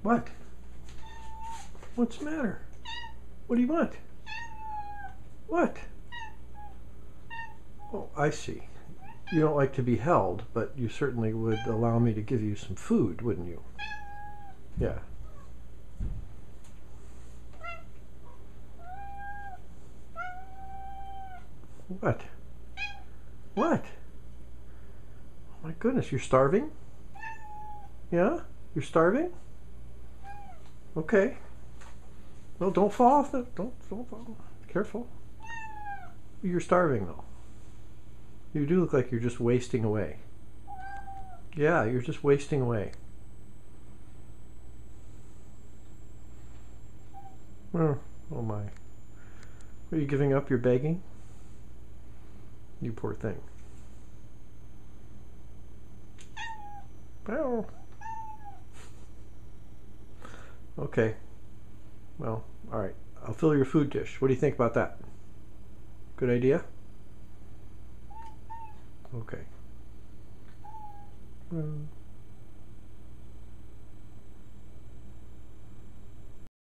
What? What's the matter? What do you want? What? Oh, I see. You don't like to be held, but you certainly would allow me to give you some food, wouldn't you? Yeah. What? What? Oh my goodness, you're starving? Yeah? You're starving? Okay. Well, don't fall off the... Don't fall. Careful. You're starving, though. You do look like you're just wasting away. Yeah, you're just wasting away. Oh my. Are you giving up your begging? You poor thing. Well. Okay. Well, alright. I'll fill your food dish. What do you think about that? Good idea? Okay.